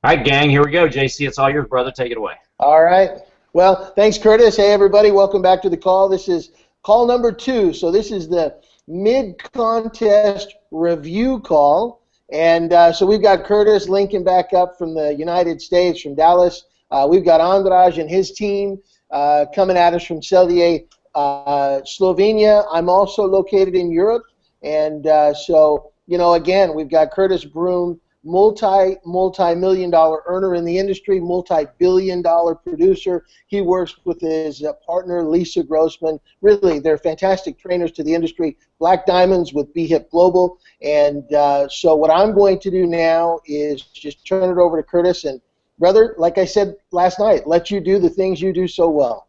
All right, gang, here we go. JC, it's all yours, brother. Take it away. All right. Well, thanks, Curtis. Hey, everybody. Welcome back to the call. This is call number 2. So this is the mid-contest review call. And so we've got Curtis linking back up from the United States, from Dallas. We've got Andraj and his team coming at us from Celje, Slovenia. I'm also located in Europe. And so, you know, again, we've got Curtis Broom, multi-million-dollar earner in the industry, multi-billion-dollar producer. He works with his partner, Lisa Grossman. Really, they're fantastic trainers to the industry, Black Diamonds with B-Hip Global. And so what I'm going to do now is just turn it over to Curtis. And, brother, like I said last night, let you do the things you do so well.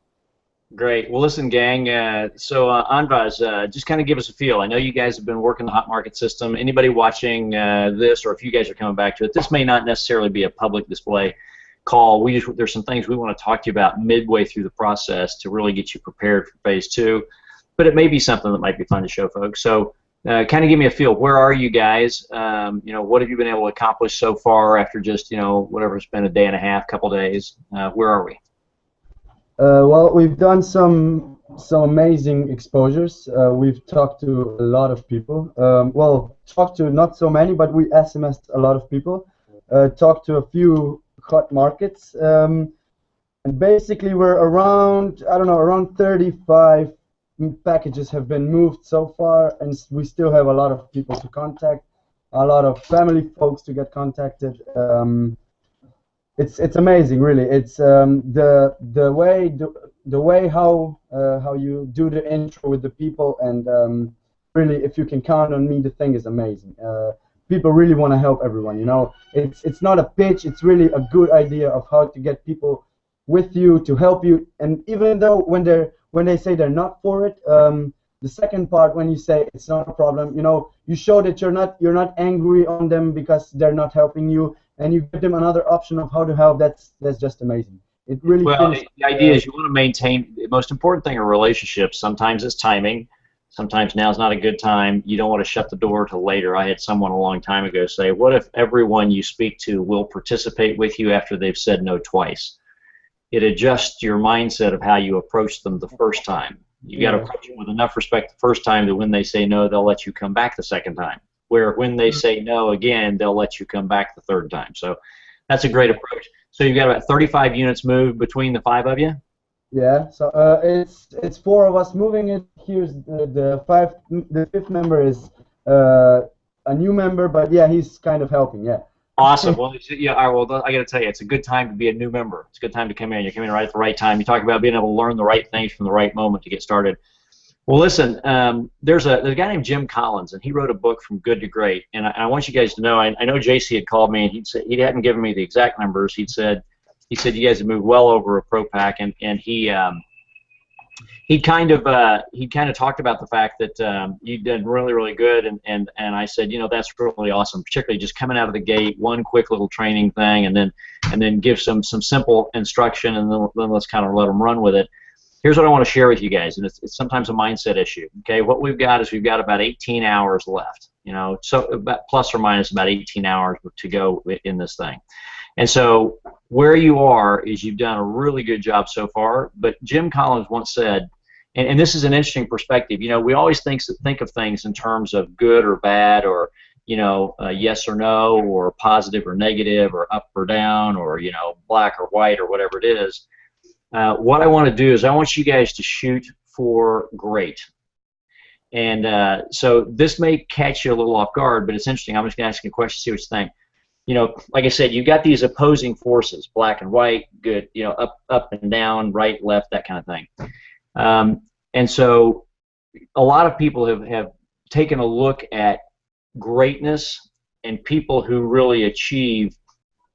Great. Well, listen, gang, Andraj, just kind of give us a feel. I know you guys have been working the hot market system. Anybody watching this, or if you guys are coming back to it, this may not necessarily be a public display call. There's some things we want to talk to you about midway through the process to really get you prepared for phase 2, but it may be something that might be fun to show folks. So kind of give me a feel. Where are you guys? You know, what have you been able to accomplish so far after just, you know, whatever, it's been a day and a half, couple days? Where are we? Well, we've done some amazing exposures. We've talked to a lot of people. Well, talked to not so many, but we SMS'd a lot of people. Talked to a few hot markets. And basically, we're around, I don't know, around 35 packages have been moved so far, and we still have a lot of people to contact, a lot of family folks to get contacted. It's amazing, really. It's the way how you do the intro with the people, and really, if you can count on me, the thing is amazing. People really want to help everyone. You know, it's not a pitch. It's really a good idea of how to get people with you to help you. And even though when they say they're not for it, the second part, when you say it's not a problem, you know, you show that you're not angry on them because they're not helping you, and you give them another option of how to help. That's just amazing. It really. Well, the idea is you want to maintain. The most important thing in relationships, sometimes it's timing. Sometimes now's not a good time. You don't want to shut the door till later. I had someone a long time ago say, what if everyone you speak to will participate with you after they've said no twice? It adjusts your mindset of how you approach them the first time. You got to approach them with enough respect the first time that when they say no, they'll let you come back the second time. Where when they say no again, they'll let you come back the third time. So that's a great approach. So you've got about 35 units moved between the 5 of you? Yeah, so it's 4 of us moving it. Here's the 5th member is a new member, but yeah, he's kind of helping, yeah. Awesome. Well, yeah, all right, well, I got to tell you, it's a good time to be a new member. It's a good time to come in. You're coming in right at the right time. You talk about being able to learn the right things from the right moment to get started. Well, listen, there's a guy named Jim Collins, and he wrote a book From Good to Great. And I want you guys to know, I know JC had called me, and he hadn't given me the exact numbers. He said you guys have moved well over a pro pack, and he kind of talked about the fact that you did really good, and I said, you know, that's really awesome, particularly just coming out of the gate, one quick little training thing, and then give some simple instruction, and then let's kind of let them run with it. Here's what I want to share with you guys, and it's sometimes a mindset issue. Okay, what we've got is we've got about 18 hours left. You know, so about plus or minus about 18 hours to go in this thing. And so where you are is you've done a really good job so far. But Jim Collins once said, and this is an interesting perspective. You know, we always think of things in terms of good or bad, or you know, yes or no, or positive or negative, or up or down, or you know, black or white, or whatever it is. What I want to do is I want you guys to shoot for great. And so this may catch you a little off guard, but it's interesting. I'm just going to ask you a question, see what you think. You know, like I said, you've got these opposing forces, black and white, good, you know, up and down, right, left, that kind of thing. And so a lot of people have taken a look at greatness and people who really achieve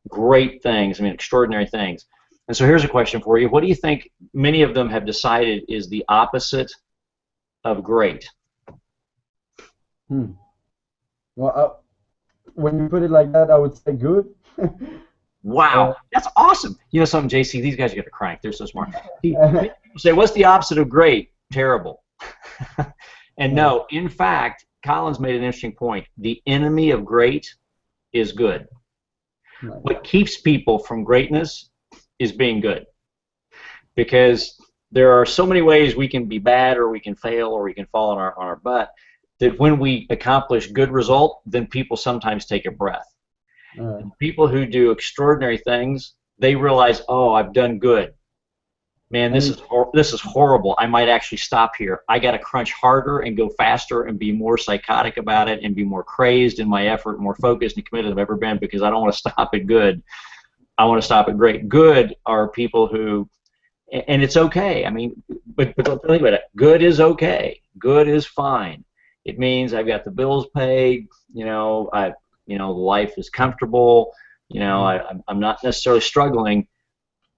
great things, I mean, extraordinary things. And so here's a question for you. What do you think many of them have decided is the opposite of great? Well, when you put it like that, I would say good. Wow, that's awesome. You know something, JC? These guys are going to crank. They're so smart. People say, what's the opposite of great? Terrible. And no, in fact, Collins made an interesting point. The enemy of great is good. Nice. What keeps people from greatness is being good, because there are so many ways we can be bad, or we can fail, or we can fall on our butt, that when we accomplish good result, then people sometimes take a breath. People who do extraordinary things, they realize, oh, I've done good. Man, this is horrible. I might actually stop here. I got to crunch harder and go faster and be more psychotic about it and be more crazed in my effort, more focused and committed than I've ever been, because I don't want to stop at good. I want to stop at great. Good are people who, and it's okay. I mean, but don't think about it. Good is okay. Good is fine. It means I've got the bills paid. Life is comfortable. I'm not necessarily struggling.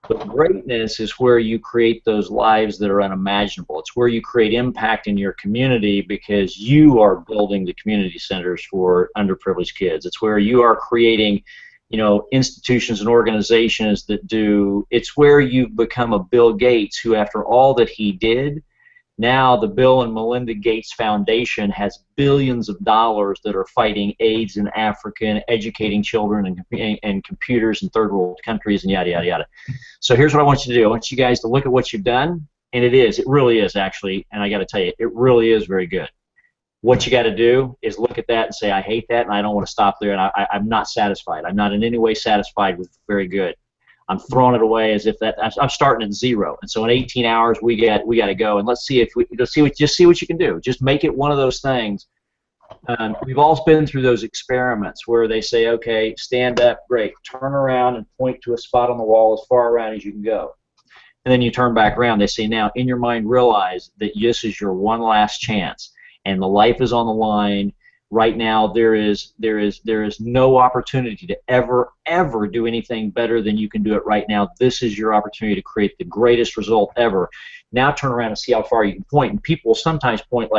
But greatness is where you create those lives that are unimaginable. It's where you create impact in your community, because you are building the community centers for underprivileged kids. It's where you are creating, institutions and organizations that do. It's where you've become a Bill Gates, who, after all that he did, now the Bill and Melinda Gates Foundation has billions of dollars that are fighting AIDS in Africa and educating children and computers in third world countries and yada, yada, yada. So here's what I want you to do. I want you guys to look at what you've done, and it really is actually, and I got to tell you, it really is very good. What you got to do is look at that and say, I hate that, and I don't want to stop there, and I'm not satisfied. I'm not in any way satisfied with very good. I'm throwing it away as if that I'm starting at zero, and so in 18 hours we got to go, and let's see what you can do. Just make it one of those things. We've all been through those experiments where they say, okay, stand up, great, turn around and point to a spot on the wall as far around as you can go, and then you turn back around. They say, now in your mind realize that this is your one last chance, and the life is on the line. Right now, there is no opportunity to ever do anything better than you can do it right now. This is your opportunity to create the greatest result ever. Now turn around and see how far you can point. And people sometimes point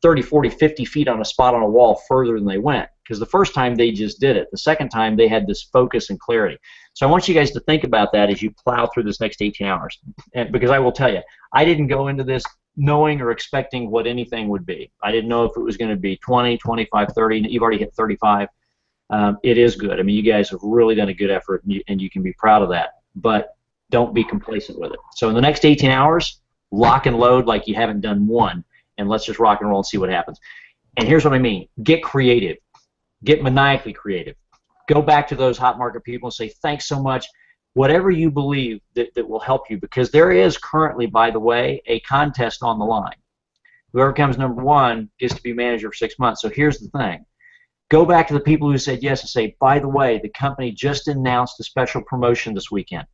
30, 40, 50 feet on a spot on a wall further than they went, because the first time they just did it. The second time they had this focus and clarity. So I want you guys to think about that as you plow through this next 18 hours. Because I will tell you, I didn't go into this knowing or expecting what anything would be. I didn't know if it was going to be 20, 25, 30. You've already hit 35. It is good. I mean, you guys have really done a good effort, and you can be proud of that. But don't be complacent with it. So in the next 18 hours, lock and load like you haven't done one, and let's just rock and roll and see what happens. And here's what I mean. Get creative. Get maniacally creative. Go back to those hot market people and say, thanks so much. Whatever you believe that will help you, because there is currently, by the way, a contest on the line. Whoever comes number one gets to be manager for 6 months. So here's the thing. Go back to the people who said yes and say, by the way, the company just announced a special promotion this weekend.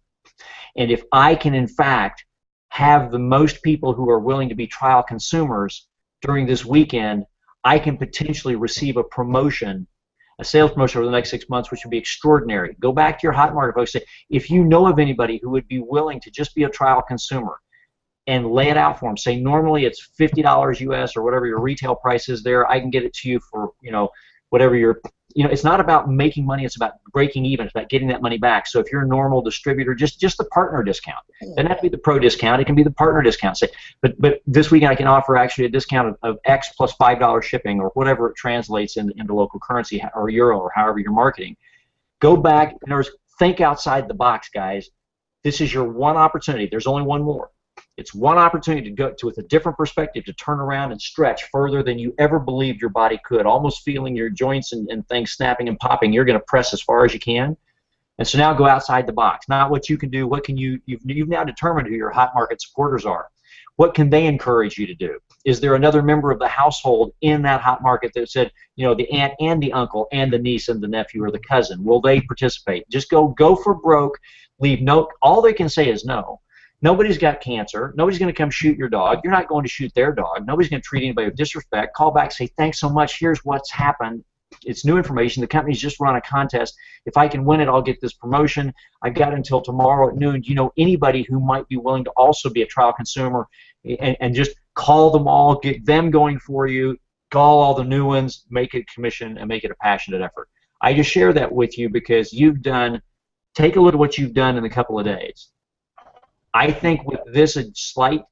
And if I can, in fact, have the most people who are willing to be trial consumers during this weekend, I can potentially receive a promotion, a sales promotion over the next 6 months, which would be extraordinary. Go back to your hot market folks. Say, if you know of anybody who would be willing to just be a trial consumer, and lay it out for them. Say, normally it's $50 US or whatever your retail price is there. I can get it to you for, whatever your, it's not about making money. It's about breaking even. It's about getting that money back. So if you're a normal distributor, just the partner discount. It doesn't have to be the pro discount. It can be the partner discount. Say, but this weekend I can offer actually a discount of X plus $5 shipping, or whatever it translates into local currency, or euro, or however you're marketing. Go back. Think outside the box, guys. This is your one opportunity. There's only one more. It's one opportunity to go to, with a different perspective, to turn around and stretch further than you ever believed your body could, almost feeling your joints and things snapping and popping. You're going to press as far as you can. And so now go outside the box. Not what you can do. What can you've now determined who your hot market supporters are. What can they encourage you to do? Is there another member of the household in that hot market that said, the aunt and the uncle and the niece and the nephew or the cousin? Will they participate? Just go for broke. Leave no. All they can say is no. Nobody's got cancer. Nobody's going to come shoot your dog. You're not going to shoot their dog. Nobody's going to treat anybody with disrespect. Call back, say, thanks so much. Here's what's happened. It's new information. The company's just run a contest. If I can win it, I'll get this promotion. I've got until tomorrow at noon. Do you know anybody who might be willing to also be a trial consumer? And just call them all. Get them going for you. Call all the new ones. Make it a commission and make it a passionate effort. I just share that with you because take a look at what you've done in a couple of days. I think with this a slight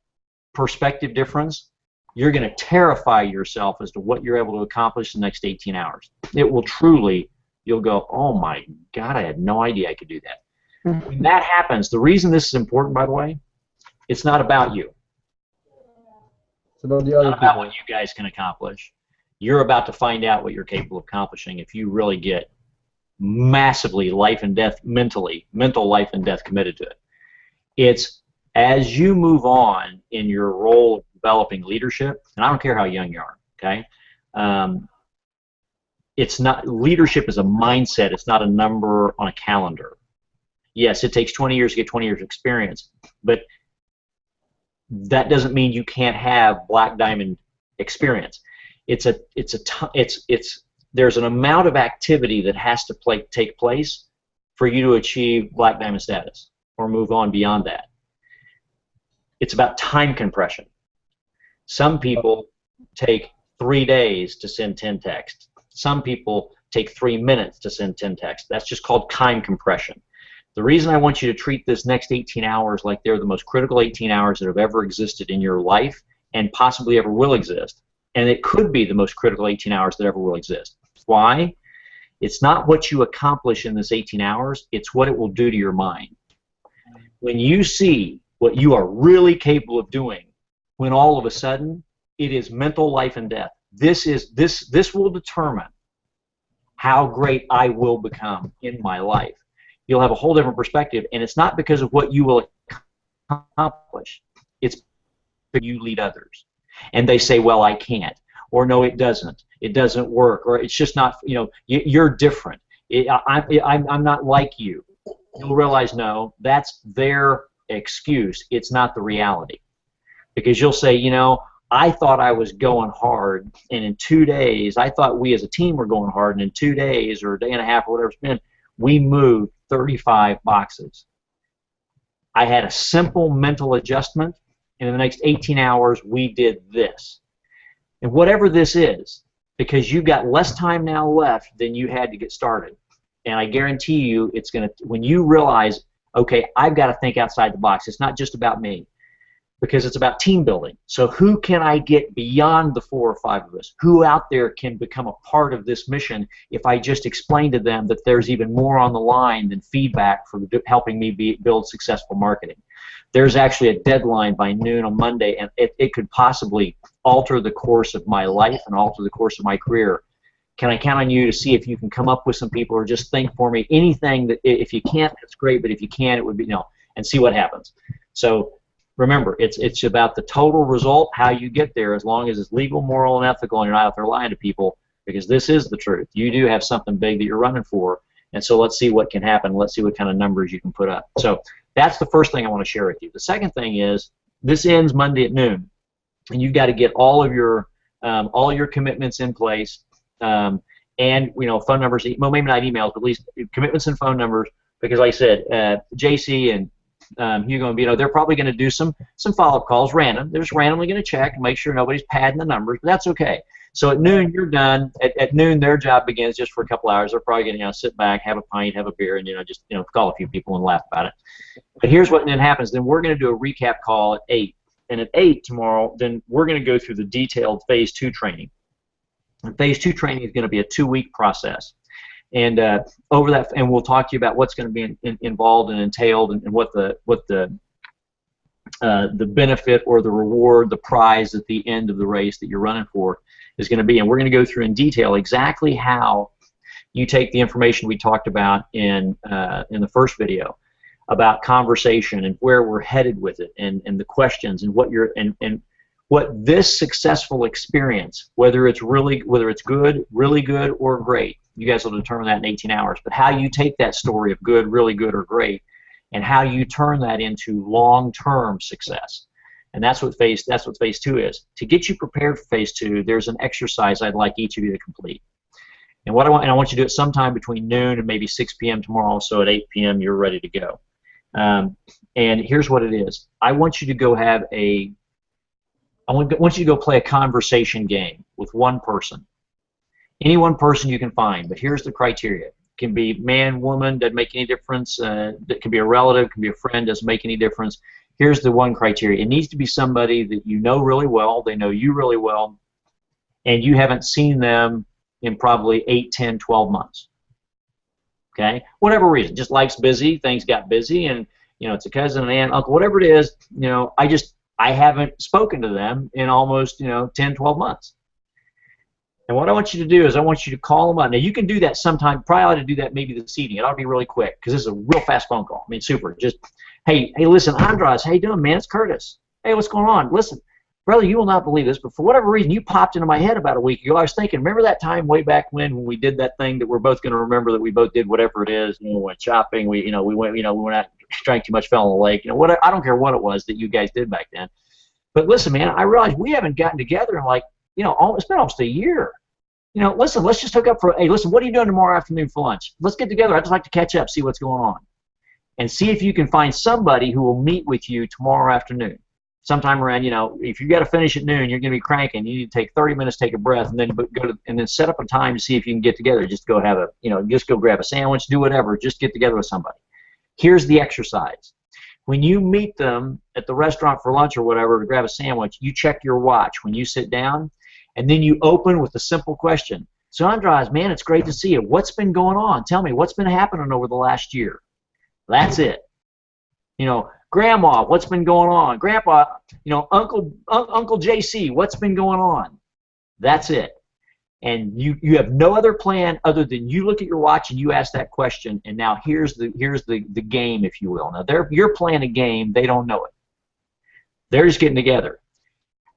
perspective difference, you're going to terrify yourself as to what you're able to accomplish in the next 18 hours. It will truly you'll go, oh my God, I had no idea I could do that. When that happens, the reason this is important, by the way, it's not about you. It's about the It's other not about people. what you guys can accomplish. You're about to find out what you're capable of accomplishing if you really get massively life and death, mental life and death committed to it. It's as you move on in your role of developing leadership, and I don't care how young you are, okay? It's not, leadership is a mindset. It's not a number on a calendar. Yes, it takes 20 years to get 20 years of experience, but that doesn't mean you can't have black diamond experience. There's an amount of activity that has to take place for you to achieve black diamond status or move on beyond that. It's about time compression. Some people take 3 days to send 10 texts. Some people take 3 minutes to send 10 texts. That's just called time compression. The reason I want you to treat this next 18 hours like they're the most critical 18 hours that have ever existed in your life and possibly ever will exist, and it could be the most critical 18 hours that ever will exist. Why? It's not what you accomplish in this 18 hours, it's what it will do to your mind. When you see what you are really capable of doing, when all of a sudden it is mental life and death, this will determine how great I will become in my life. You'll have a whole different perspective, and it's not because of what you will accomplish. It's because you lead others. And they say, well, I can't, or no, it doesn't work, or it's just not, you're different. I'm not like you. You'll realize, no, that's their excuse. It's not the reality. Because you'll say, I thought I was going hard, and in 2 days, I thought we as a team were going hard, and in 2 days or a day and a half or whatever it's been, we moved 35 boxes. I had a simple mental adjustment, and in the next 18 hours, we did this. And whatever this is, because you've got less time now left than you had to get started. And I guarantee you, it's going to, when you realize, okay, I've got to think outside the box. It's not just about me, because it's about team building. So who can I get beyond the 4 or 5 of us? Who out there can become a part of this mission if I just explain to them that there's even more on the line than feedback for helping me build successful marketing? There's actually a deadline by noon on Monday, and it could possibly alter the course of my life and alter the course of my career. Can I count on you to see if you can come up with some people, or just think for me anything that, if you can't, that's great, but if you can, it would be, and see what happens. So remember, it's about the total result, how you get there, as long as it's legal, moral, and ethical, and you're not out there lying to people, because this is the truth. You do have something big that you're running for, and so let's see what can happen. Let's see what kind of numbers you can put up. So that's the first thing I want to share with you. The second thing is, this ends Monday at noon, and you've got to get all your commitments in place, and phone numbers. Well, maybe not emails, but at least commitments and phone numbers, because like I said, JC and Hugo and Vito, they're probably going to do some follow-up calls, random. They're just randomly going to check and make sure nobody's padding the numbers, but that's okay. So at noon, you're done. At noon, their job begins just for a couple hours. They're probably going to sit back, have a pint, have a beer, and just call a few people and laugh about it. But here's what then happens. Then we're going to do a recap call at 8. And at 8 tomorrow, then we're going to go through the detailed Phase 2 training. And Phase 2 training is going to be a 2-week process. And over that, and we'll talk to you about what's going to be involved and entailed, and what the benefit or the reward, the prize at the end of the race that you're running for is going to be. And we're going to go through in detail exactly how you take the information we talked about in the first video about conversation and where we're headed with it, and the questions, and what you're and what this successful experience, whether it's good, really good, or great. You guys will determine that in 18 hours. But how you take that story of good, really good, or great, and how you turn that into long-term success. And that's what Phase 2 is. To get you prepared for Phase 2, there's an exercise I'd like each of you to complete. And I want you to do it sometime between noon and maybe 6 p.m. tomorrow, so at 8 p.m. you're ready to go. And here's what it is. I want you to go play a conversation game with one person. Any one person you can find, but here's the criteria. It can be man, woman, doesn't make any difference. It can be a relative, can be a friend, doesn't make any difference. Here's the one criteria. It needs to be somebody that you know really well, they know you really well, and you haven't seen them in probably 8, 10, 12 months. Okay, whatever reason, just life's busy, things got busy, and it's a cousin, an aunt, uncle, whatever it is. I haven't spoken to them in almost 10, 12 months. And what I want you to do is I want you to call them up. Now, you can do that sometime. Probably ought to do that maybe this evening. It ought to be really quick because this is a real fast phone call. I mean, super. Just, hey, listen, Andras, how you doing, man? It's Curtis. Hey, what's going on? Listen, brother, you will not believe this, but for whatever reason, you popped into my head about a week ago. I was thinking, remember that time way back when we did that thing that we're both going to remember that we both did whatever it is. We went shopping. We went out, drank too much, fell in the lake. I don't care what it was that you guys did back then. But listen, man, I realized we haven't gotten together in it's been almost a year. Listen, let's just hook up hey, listen, what are you doing tomorrow afternoon for lunch? Let's get together. I'd just like to catch up, see what's going on. And see if you can find somebody who will meet with you tomorrow afternoon. Sometime around, if you got to finish at noon, you're going to be cranking. You need to take 30 minutes, take a breath, and then set up a time to see if you can get together. Just go just go grab a sandwich, do whatever. Just get together with somebody. Here's the exercise. When you meet them at the restaurant for lunch or whatever to grab a sandwich, you check your watch when you sit down. And then you open with a simple question. So, Andras, man, it's great to see you. What's been going on? Tell me, what's been happening over the last year? That's it. Grandma, what's been going on? Grandpa, Uncle JC, what's been going on? That's it. And you have no other plan other than you look at your watch and you ask that question. And now here's the game, if you will. Now you're playing a game. They don't know it. They're just getting together.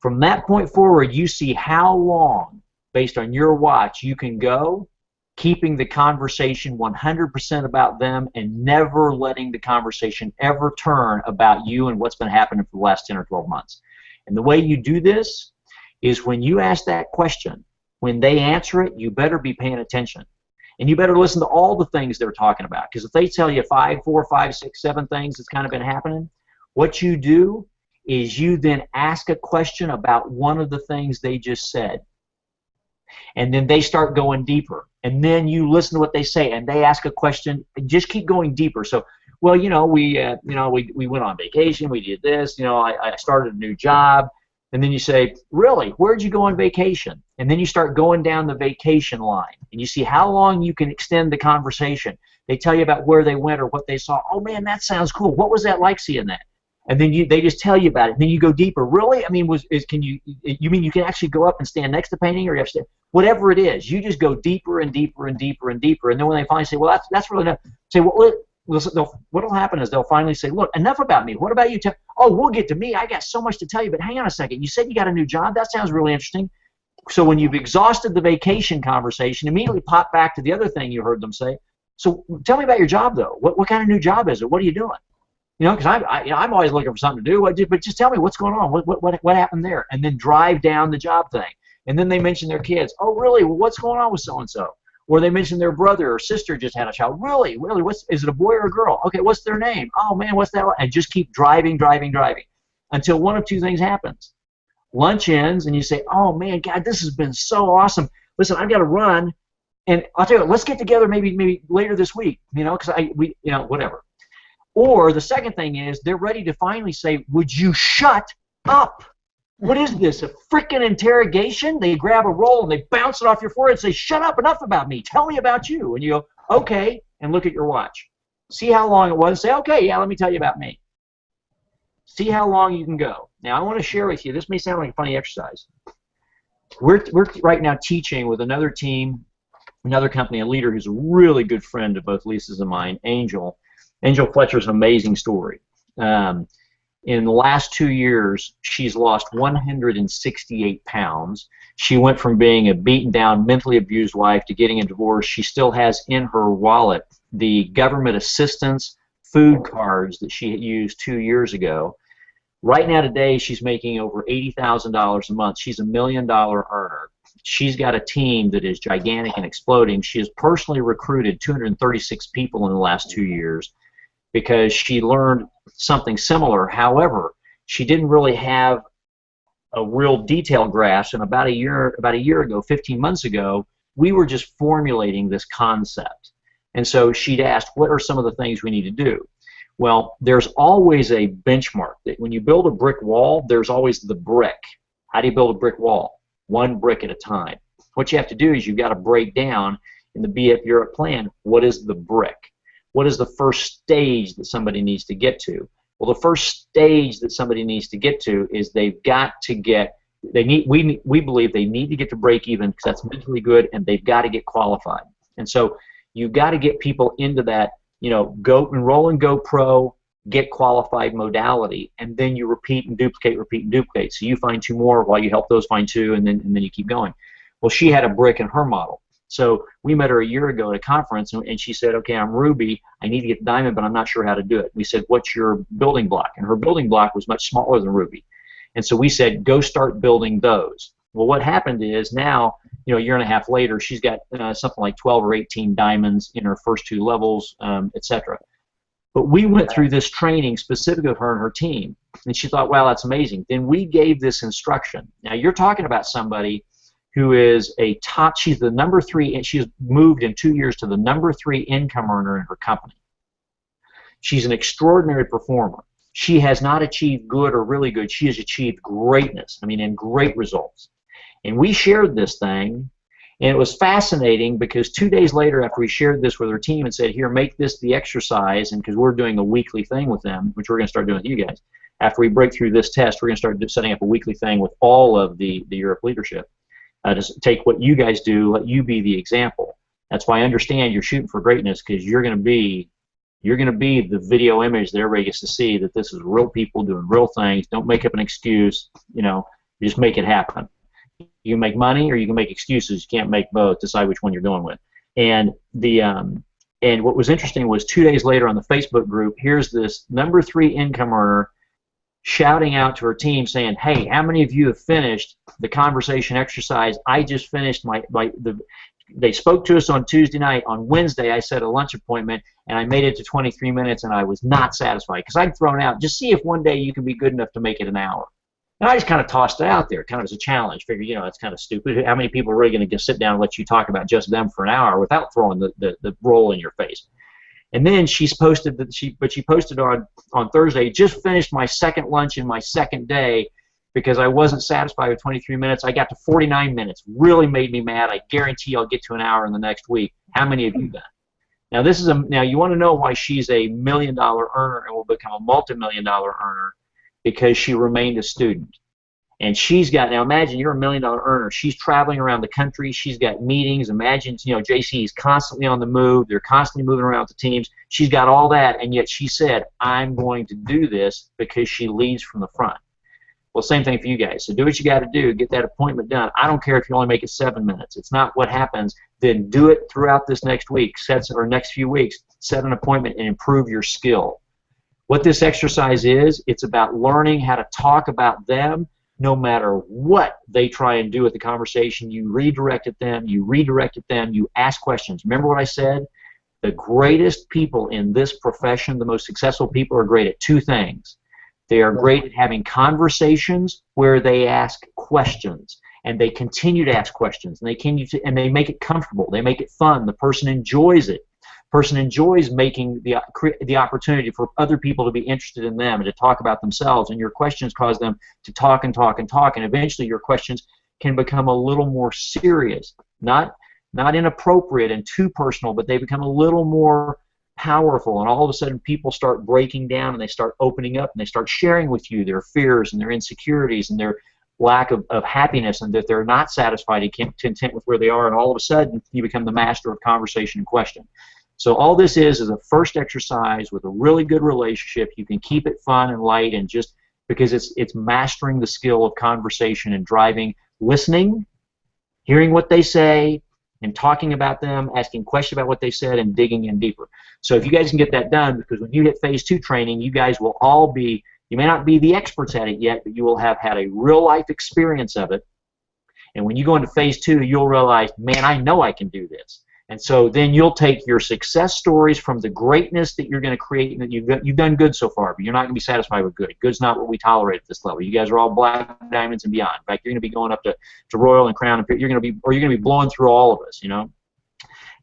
From that point forward, you see how long, based on your watch, you can go, keeping the conversation 100% about them and never letting the conversation ever turn about you and what's been happening for the last 10 or 12 months. And the way you do this is when you ask that question, when they answer it, you better be paying attention. And you better listen to all the things they're talking about. Because if they tell you 4, 5, 6, 7 things that's kind of been happening, what you do is you then ask a question about one of the things they just said. And then they start going deeper. And then you listen to what they say, and they ask a question, and just keep going deeper. So, well, we went on vacation, we did this, I started a new job. And then you say, really, where'd you go on vacation? And then you start going down the vacation line, and you see how long you can extend the conversation. They tell you about where they went or what they saw. Oh, man, that sounds cool. What was that like seeing that? And then they just tell you about it. And then you go deeper. Really? I mean, you mean you can actually go up and stand next to the painting, or you have to stand, whatever it is, you just go deeper and deeper and deeper and deeper. And then when they finally say, well, that's really enough, say, well, what'll happen is they'll finally say, look, enough about me. What about you? Oh, we'll get to me. I got so much to tell you, but hang on a second. You said you got a new job? That sounds really interesting. So when you've exhausted the vacation conversation, immediately pop back to the other thing you heard them say. So tell me about your job, though. What kind of new job is it? What are you doing? Because I'm always looking for something to do. But just tell me what's going on. What happened there? And then drive down the job thing. And then they mention their kids. Oh, really? Well, what's going on with so-and-so? Or they mention their brother or sister just had a child. Really? Is it a boy or a girl? Okay, what's their name? Oh, man, what's that? And just keep driving until one of two things happens. Lunch ends, and you say, oh, man, God, this has been so awesome. Listen, I've got to run. And I'll tell you what, let's get together maybe later this week, because whatever. Or the second thing is they're ready to finally say, would you shut up? What is this, a freaking interrogation? They grab a roll and they bounce it off your forehead and say, shut up, enough about me. Tell me about you. And you go, okay, and look at your watch. See how long it was. Say, okay, yeah, let me tell you about me. See how long you can go. Now, I want to share with you, this may sound like a funny exercise. We're right now teaching with another team, another company, a leader who's a really good friend of both Lisa's and mine, Angel. Angel Fletcher's an amazing story. In the last 2 years, she's lost 168 pounds. She went from being a beaten down, mentally abused wife to getting a divorce. She still has in her wallet the government assistance food cards that she used 2 years ago. Right now today, she's making over $80,000 a month. She's $1 million earner. She's got a team that is gigantic and exploding. She has personally recruited 236 people in the last 2 years because she learned something similar. However, she didn't really have a real detailed grasp, and about a year ago, 15 months ago, we were just formulating this concept. And so she'd asked, what are some of the things we need to do? Well, there's always a benchmark. When you build a brick wall, there's always the brick. How do you build a brick wall? One brick at a time. What you have to do is you've got to break down in the FPR plan, what is the brick? What is the first stage that somebody needs to get to? Well, the first stage that somebody needs to get to is they've got to get, we believe they need to get to break even, because that's mentally good, and they've got to get qualified. And so you've got to get people into that, go enroll and go pro, get qualified modality, and then you repeat and duplicate. So you find 2 more while you help those find 2, and then you keep going. Well, she had a brick in her model. So we met her a year ago at a conference, and she said, okay, I'm Ruby, I need to get Diamond, but I'm not sure how to do it. We said, what's your building block? And her building block was much smaller than Ruby. And so we said, go start building those. Well, what happened is now, a year and a half later, she's got something like 12 or 18 diamonds in her first 2 levels, etc. But we went through this training specific of her and her team, and she thought, wow, that's amazing. Then we gave this instruction. Now, you're talking about somebody who is she's the number 3, and she's moved in 2 years to the number 3 income earner in her company. She's an extraordinary performer. She has not achieved good or really good. She has achieved greatness, and great results. And we shared this thing, and it was fascinating because 2 days later, after we shared this with her team and said, here, make this the exercise, and because we're doing a weekly thing with them, which we're going to start doing with you guys, after we break through this test, we're going to start setting up a weekly thing with all of the Europe leadership. Just take what you guys do, let you be the example. That's why I understand you're shooting for greatness, because you're going to be the video image that everybody gets to see, that this is real people doing real things. Don't make up an excuse. You just make it happen. You can make money or you can make excuses. You can't make both. Decide which one you're going with. And and what was interesting was 2 days later on the Facebook group, here's this number 3 income earner shouting out to her team saying, hey, how many of you have finished the conversation exercise? I just finished they spoke to us on Tuesday night. On Wednesday, I set a lunch appointment, and I made it to 23 minutes, and I was not satisfied because I'd thrown out, just see if one day you can be good enough to make it an hour. And I just kind of tossed it out there, kind of as a challenge. Figured, it's kind of stupid. How many people are really going to just sit down and let you talk about just them for an hour without throwing the roll in your face? And then she posted on Thursday, just finished my second lunch in my second day because I wasn't satisfied with 23 minutes. I got to 49 minutes. Really made me mad. I guarantee I'll get to an hour in the next week. How many have you done? Now now you want to know why she's a $1 million earner and will become a multi-million-dollar earner, because she remained a student. And now imagine you're a $1 million earner. She's traveling around the country. She's got meetings. Imagine, JC is constantly on the move. They're constantly moving around with the teams. She's got all that, and yet she said, I'm going to do this, because she leads from the front. Well, same thing for you guys. So do what you got to do. Get that appointment done. I don't care if you only make it 7 minutes. It's not what happens. Then do it throughout this next week, or next few weeks. Set an appointment and improve your skill. What this exercise is, it's about learning how to talk about them no matter what they try and do with the conversation. You redirect at them, you ask questions. Remember what I said? The greatest people in this profession, the most successful people, are great at 2 things. They are great at having conversations where they ask questions, and they continue to ask questions, and they make it comfortable. They make it fun. The person enjoys it. Person enjoys making the opportunity for other people to be interested in them and to talk about themselves, and your questions cause them to talk and talk and talk, and eventually your questions can become a little more serious, not inappropriate and too personal, but they become a little more powerful, and all of a sudden people start breaking down and they start opening up and they start sharing with you their fears and their insecurities and their lack of happiness, and that they're not satisfied and content with where they are, and all of a sudden you become the master of conversation and question. So all this is a first exercise with a really good relationship. You can keep it fun and light, and just because it's mastering the skill of conversation and driving, listening, hearing what they say, and talking about them, asking questions about what they said, and digging in deeper. So if you guys can get that done, because when you hit phase 2 training, you guys will all be, you may not be the experts at it yet, but you will have had a real life experience of it. And when you go into phase 2, you'll realize, man, I know I can do this. And so then you'll take your success stories from the greatness that you're going to create, and that you've done good so far, but you're not going to be satisfied with good. Good's not what we tolerate at this level. You guys are all black diamonds and beyond. In fact, you're going to be going up to royal and crown, and you're going to be blowing through all of us,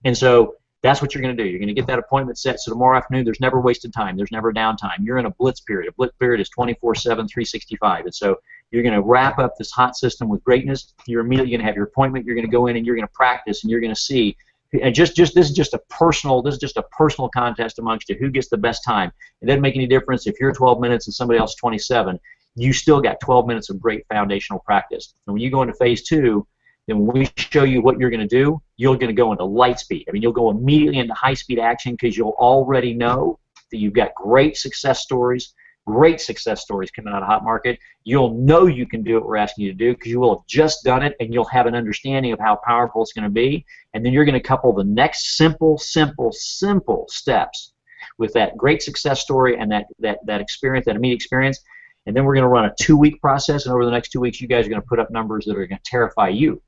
And so that's what you're going to do. You're going to get that appointment set. So tomorrow afternoon, there's never wasted time. There's never downtime. You're in a blitz period. A blitz period is 24/7, 365. And so you're going to wrap up this hot system with greatness. You're immediately going to have your appointment. You're going to go in and you're going to practice, and you're going to see And this is just a personal contest amongst you. Who gets the best time? It doesn't make any difference if you're 12 minutes and somebody else is 27. You still got 12 minutes of great foundational practice. And when you go into phase 2, then when we show you what you're going to do, you're going to go into light speed. I mean, you'll go immediately into high-speed action because you'll already know that you've got great success stories coming out of Hot Market. You'll know you can do what we're asking you to do because you will have just done it, and you'll have an understanding of how powerful it's going to be. And then you're going to couple the next simple steps with that great success story and that experience, that immediate experience. And then we're going to run a 2-week process, and over the next 2 weeks, you guys are going to put up numbers that are going to terrify you.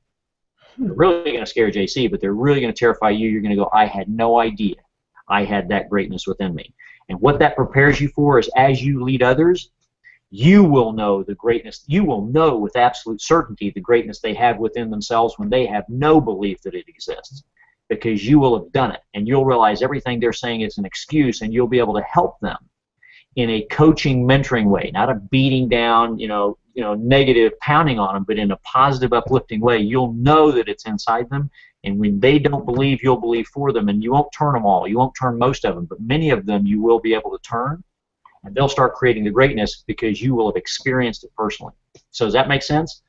They're really going to scare JC, but they're really going to terrify you. You're going to go, I had no idea I had that greatness within me. And what that prepares you for is as you lead others, you will know the greatness. You will know with absolute certainty the greatness they have within themselves when they have no belief that it exists, because you will have done it, and you'll realize everything they're saying is an excuse, and you'll be able to help them in a coaching, mentoring way, not a beating down, negative pounding on them, but in a positive, uplifting way. You'll know that it's inside them, and when they don't believe, you'll believe for them, and you won't turn them all. You won't turn most of them, but many of them you will be able to turn, and they'll start creating the greatness because you will have experienced it personally. So does that make sense?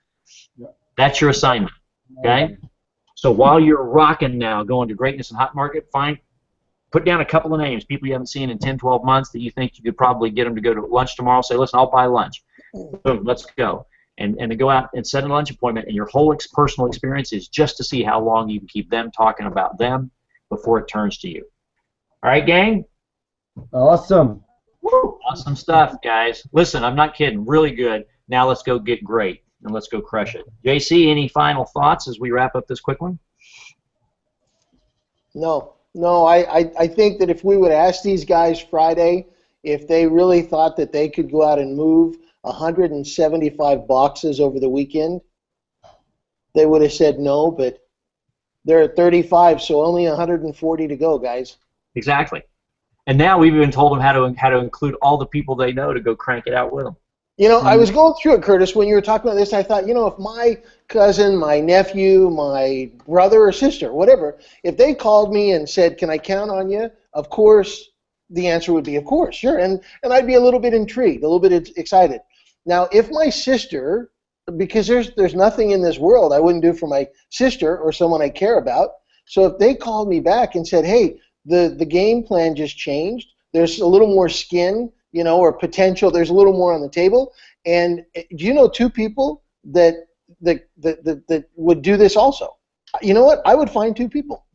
Yeah. That's your assignment, okay? So while you're rocking now, going to greatness and Hot Market, put down a couple of names, people you haven't seen in 10, 12 months that you think you could probably get them to go to lunch tomorrow. Say, listen, I'll buy lunch. Boom, let's go. And to go out and set a lunch appointment, and your whole personal experience is just to see how long you can keep them talking about them before it turns to you. All right, gang? Awesome. Woo, awesome stuff, guys. Listen, I'm not kidding. Really good. Now let's go get great, and let's go crush it. JC, any final thoughts as we wrap up this quick one? No, I think that if we would ask these guys Friday if they really thought that they could go out and move 175 boxes over the weekend, they would have said no, but they're at 35, so only 140 to go, guys. Exactly. And now we've even told them how to include all the people they know to go crank it out with them. I was going through it, Curtis, when you were talking about this. I thought, if my cousin, my nephew, my brother or sister, whatever, if they called me and said, can I count on you? Of course, the answer would be, of course, sure. And I'd be a little bit intrigued, a little bit excited. Now, if my sister, because there's nothing in this world I wouldn't do for my sister or someone I care about, so if they called me back and said, hey, the game plan just changed, there's a little more skin, or potential, there's a little more on the table, and do you know 2 people that would do this also? You know what? I would find 2 people.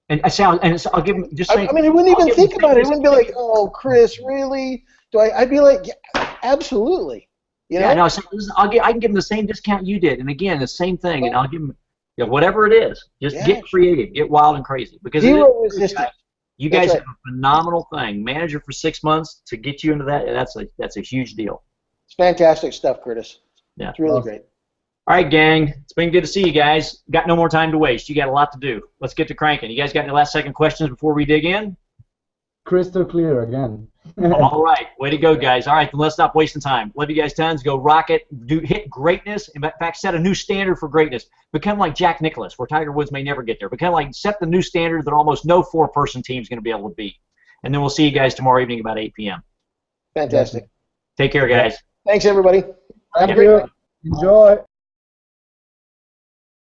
And I'll give them just. I mean, I wouldn't even think about it. It wouldn't be like, oh, Chris, really? I'd be like, yeah, absolutely. Yeah, no. So I can give them the same discount you did, and again, the same thing, and I'll give them whatever it is. Just get creative, get wild and crazy, because zero resistance. You guys have a phenomenal thing. Manager for 6 months to get you into that. That's a huge deal. It's fantastic stuff, Curtis. Yeah, it's really great. All right, gang. It's been good to see you guys. Got no more time to waste. You got a lot to do. Let's get to cranking. You guys got any last-second questions before we dig in? Crystal clear again. All right. Way to go, guys. All right, then let's stop wasting time. Love you guys tons. Go rock it. Hit greatness. In fact, set a new standard for greatness. Become like Jack Nicklaus, where Tiger Woods may never get there. set the new standard that almost no 4-person team is going to be able to beat. And then we'll see you guys tomorrow evening about 8 p.m. Fantastic. Take care, guys. Thanks, everybody. Thank you. Enjoy.